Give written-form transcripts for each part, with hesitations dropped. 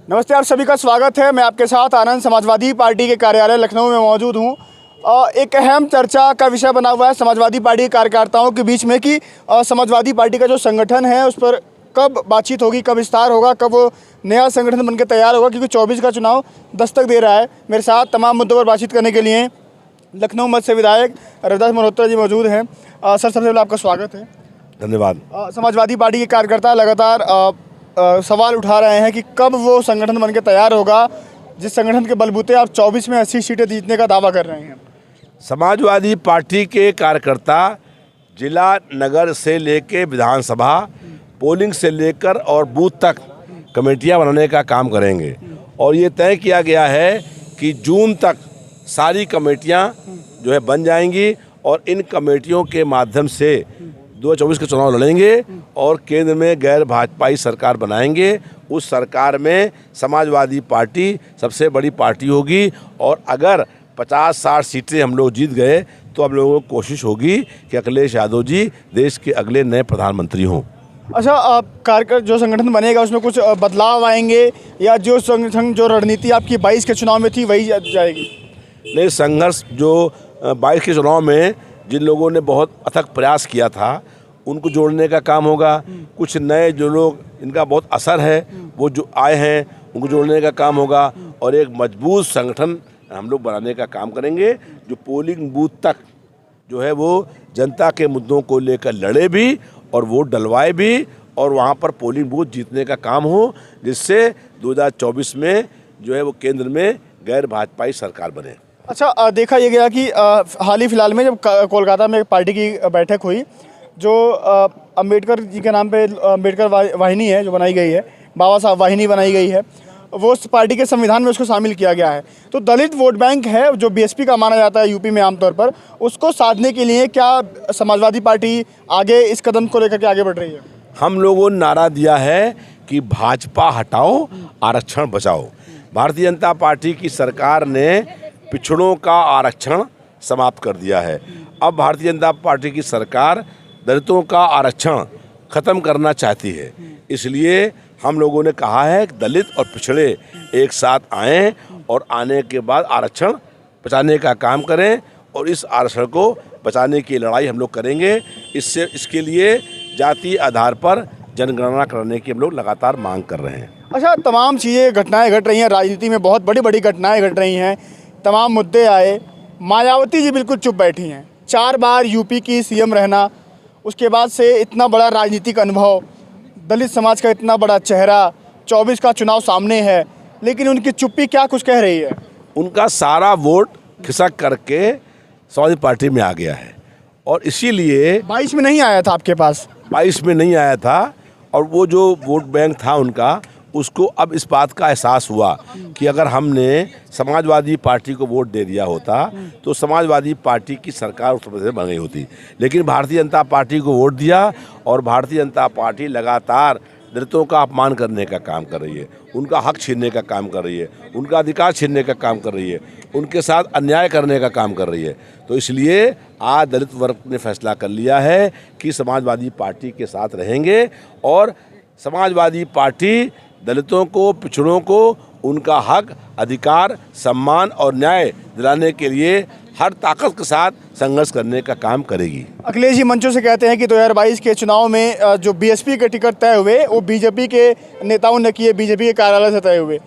नमस्ते, आप सभी का स्वागत है। मैं आपके साथ आनंद समाजवादी पार्टी के कार्यालय लखनऊ में मौजूद हूँ। एक अहम चर्चा का विषय बना हुआ है समाजवादी पार्टी के कार्यकर्ताओं के बीच में कि समाजवादी पार्टी का जो संगठन है उस पर कब बातचीत होगी, कब विस्तार होगा, कब वो नया संगठन बनकर तैयार होगा, क्योंकि 24 का चुनाव दस्तक दे रहा है। मेरे साथ तमाम मुद्दों पर बातचीत करने के लिए लखनऊ मध्य से विधायक रविदास मल्होत्रा जी मौजूद हैं। सर, सबसे पहले आपका स्वागत है। धन्यवाद। समाजवादी पार्टी के कार्यकर्ता लगातार सवाल उठा रहे हैं कि कब वो संगठन बनकर तैयार होगा जिस संगठन के बलबूते आप 24 में 80 सीटें जीतने का दावा कर रहे हैं। समाजवादी पार्टी के कार्यकर्ता जिला, नगर से लेकर विधानसभा, पोलिंग से लेकर और बूथ तक कमेटियां बनाने का काम करेंगे और ये तय किया गया है कि जून तक सारी कमेटियां जो है बन जाएंगी और इन कमेटियों के माध्यम से 2024 के चुनाव लड़ेंगे और केंद्र में गैर भाजपाई सरकार बनाएंगे। उस सरकार में समाजवादी पार्टी सबसे बड़ी पार्टी होगी और अगर 50-60 सीटें हम लोग जीत गए तो हम लोगों को कोशिश होगी कि अखिलेश यादव जी देश के अगले नए प्रधानमंत्री हों। अच्छा, कार्यकर जो संगठन बनेगा उसमें कुछ बदलाव आएंगे या जो संगठन जो रणनीति आपकी 22 के चुनाव में थी वही जाएगी? नहीं, संघर्ष जो 22 के चुनाव में जिन लोगों ने बहुत अथक प्रयास किया था उनको जोड़ने का काम होगा। कुछ नए जो लोग इनका बहुत असर है वो जो आए हैं उनको जोड़ने का काम होगा और एक मजबूत संगठन हम लोग बनाने का काम करेंगे जो पोलिंग बूथ तक जो है वो जनता के मुद्दों को लेकर लड़े भी और वोट डलवाए भी और वहाँ पर पोलिंग बूथ जीतने का काम हो, जिससे 2024 में जो है वो केंद्र में गैर भाजपाई सरकार बने। अच्छा, देखा यह गया कि हाल ही फिलहाल में जब कोलकाता में एक पार्टी की बैठक हुई जो अंबेडकर जी के नाम पे अंबेडकर वाहिनी है जो बनाई गई है, बाबा साहब वाहिनी बनाई गई है, वो उस पार्टी के संविधान में उसको शामिल किया गया है। तो दलित वोट बैंक है जो बीएसपी का माना जाता है यूपी में आमतौर पर, उसको साधने के लिए क्या समाजवादी पार्टी आगे इस कदम को लेकर के आगे बढ़ रही है? हम लोगों ने नारा दिया है कि भाजपा हटाओ, आरक्षण बचाओ। भारतीय जनता पार्टी की सरकार ने पिछड़ों का आरक्षण समाप्त कर दिया है। अब भारतीय जनता पार्टी की सरकार दलितों का आरक्षण ख़त्म करना चाहती है। इसलिए हम लोगों ने कहा है कि दलित और पिछड़े एक साथ आएं और आने के बाद आरक्षण बचाने का काम करें और इस आरक्षण को बचाने की लड़ाई हम लोग करेंगे। इसके लिए जाति आधार पर जनगणना करने की हम लोग लगातार मांग कर रहे हैं। अच्छा, तमाम चीज़ें घटनाएं घट रही हैं, राजनीति में बहुत बड़ी बड़ी घटनाएं घट रही हैं, तमाम मुद्दे आए। मायावती जी बिल्कुल चुप बैठी हैं। 4 बार यूपी की सीएम रहना, उसके बाद से इतना बड़ा राजनीतिक अनुभव, दलित समाज का इतना बड़ा चेहरा, 24 का चुनाव सामने है, लेकिन उनकी चुप्पी क्या कुछ कह रही है? उनका सारा वोट खिसक करके समाजवादी पार्टी में आ गया है और इसीलिए 22 में नहीं आया था आपके पास। 22 में नहीं आया था और वो जो वोट बैंक था उनका, उसको अब इस बात का एहसास हुआ कि अगर हमने समाजवादी पार्टी को वोट दे दिया होता तो समाजवादी पार्टी की सरकार उत्तर प्रदेश में बन गई होती। लेकिन भारतीय जनता पार्टी को वोट दिया और भारतीय जनता पार्टी लगातार दलितों का अपमान करने का काम कर रही है, उनका हक छीनने का काम कर रही है, उनका अधिकार छीनने का काम कर रही है, उनके साथ अन्याय करने का काम कर रही है। तो इसलिए आज दलित वर्ग ने फैसला कर लिया है कि समाजवादी पार्टी के साथ रहेंगे और समाजवादी पार्टी दलितों को, पिछड़ों को उनका हक, अधिकार, सम्मान और न्याय दिलाने के लिए हर ताकत के साथ संघर्ष करने का काम करेगी। अखिलेश जी मंचों से कहते हैं कि 2022 के चुनाव में जो बीएसपी के टिकट तय हुए वो बीजेपी के नेताओं ने किए, बीजेपी के कार्यालय से तय हुए।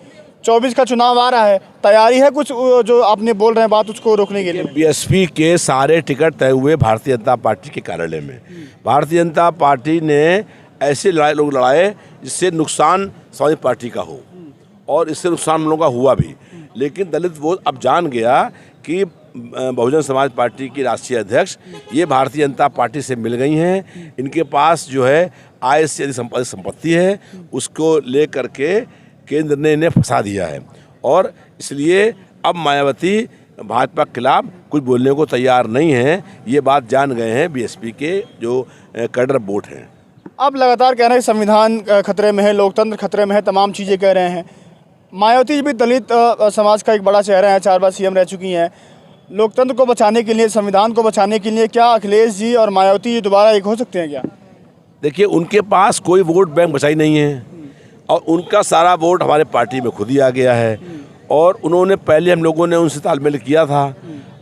24 का चुनाव आ रहा है, तैयारी है कुछ जो आपने बोल रहे हैं बात उसको रोकने के लिए? बीएसपी के सारे टिकट तय हुए भारतीय जनता पार्टी के कार्यालय में। भारतीय जनता पार्टी ने ऐसे लोग लड़ाए जिससे नुकसान समाजवादी पार्टी का हो और इससे नुकसान हम लोगों का हुआ भी। लेकिन दलित वोट अब जान गया कि बहुजन समाज पार्टी की राष्ट्रीय अध्यक्ष ये भारतीय जनता पार्टी से मिल गई हैं। इनके पास जो है आय से अधिक संपत्ति है, उसको ले करके केंद्र ने इन्हें फंसा दिया है और इसलिए अब मायावती भाजपा के खिलाफ कुछ बोलने को तैयार नहीं है। ये बात जान गए हैं बीएसपी के जो कैडर वोट हैं। अब लगातार कह रहे हैं संविधान खतरे में है, लोकतंत्र खतरे में है, तमाम चीज़ें कह रहे हैं। मायावती जी भी दलित समाज का एक बड़ा चेहरा है, 4 बार सीएम रह चुकी हैं। लोकतंत्र को बचाने के लिए, संविधान को बचाने के लिए क्या अखिलेश जी और मायावती जी दोबारा एक हो सकते हैं क्या? देखिए, उनके पास कोई वोट बैंक बचाई नहीं है और उनका सारा वोट हमारे पार्टी में खुद ही आ गया है। और उन्होंने पहले हम लोगों ने उनसे तालमेल किया था,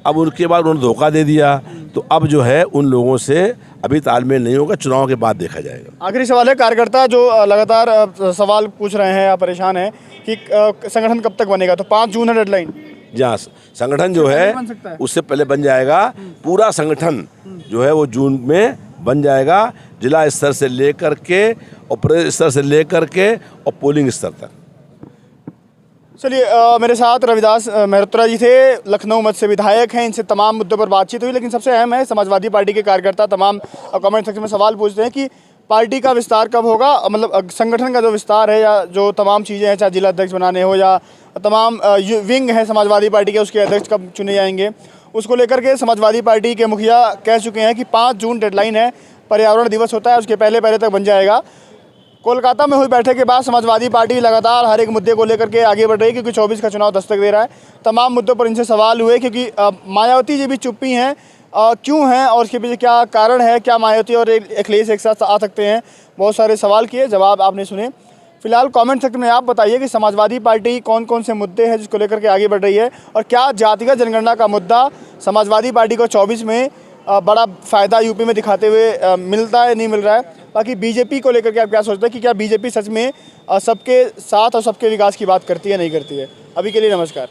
अब उनके बाद उन्होंने धोखा दे दिया, तो अब जो है उन लोगों से अभी तालमेल नहीं होगा, चुनाव के बाद देखा जाएगा। आखिरी सवाल है, कार्यकर्ता जो लगातार सवाल पूछ रहे हैं या परेशान हैं कि संगठन कब तक बनेगा, तो 5 जून है डेडलाइन। जहाँ संगठन जो है बन सकता है। उससे पहले बन जाएगा, पूरा संगठन जो है वो जून में बन जाएगा, जिला स्तर से लेकर के और प्रदेश स्तर से लेकर के और पोलिंग स्तर तक। चलिए, मेरे साथ रविदास मेहरोत्रा जी थे, लखनऊ मध्य से विधायक हैं, इनसे तमाम मुद्दों पर बातचीत हुई, लेकिन सबसे अहम है समाजवादी पार्टी के कार्यकर्ता तमाम कमेंट सेक्शन में सवाल पूछते हैं कि पार्टी का विस्तार कब होगा, मतलब संगठन का जो विस्तार है या जो तमाम चीज़ें हैं, चाहे जिला अध्यक्ष बनाने हो या तमाम विंग हैं समाजवादी पार्टी के, उसके अध्यक्ष कब चुने जाएंगे, उसको लेकर के समाजवादी पार्टी के मुखिया कह चुके हैं कि 5 जून डेडलाइन है, पर्यावरण दिवस होता है, उसके पहले तक बन जाएगा। कोलकाता में हुई बैठक के बाद समाजवादी पार्टी लगातार हर एक मुद्दे को लेकर के आगे बढ़ रही है, क्योंकि 24 का चुनाव दस्तक दे रहा है। तमाम मुद्दों पर इनसे सवाल हुए, क्योंकि मायावती जी भी चुप्पी हैं, क्यों हैं और उसके पीछे क्या कारण है, क्या मायावती और अखिलेश एक साथ आ सकते हैं, बहुत सारे सवाल किए, जवाब आपने सुने। फिलहाल कमेंट सेक्शन में आप बताइए कि समाजवादी पार्टी कौन कौन से मुद्दे हैं जिसको लेकर के आगे बढ़ रही है, और क्या जातिगत जनगणना का मुद्दा समाजवादी पार्टी को 24 में बड़ा फ़ायदा यूपी में दिखाते हुए मिलता है, नहीं मिल रहा है। बाकी बीजेपी को लेकर के आप क्या सोचते हैं कि क्या बीजेपी सच में सबके साथ और सबके विकास की बात करती है, नहीं करती है। अभी के लिए नमस्कार।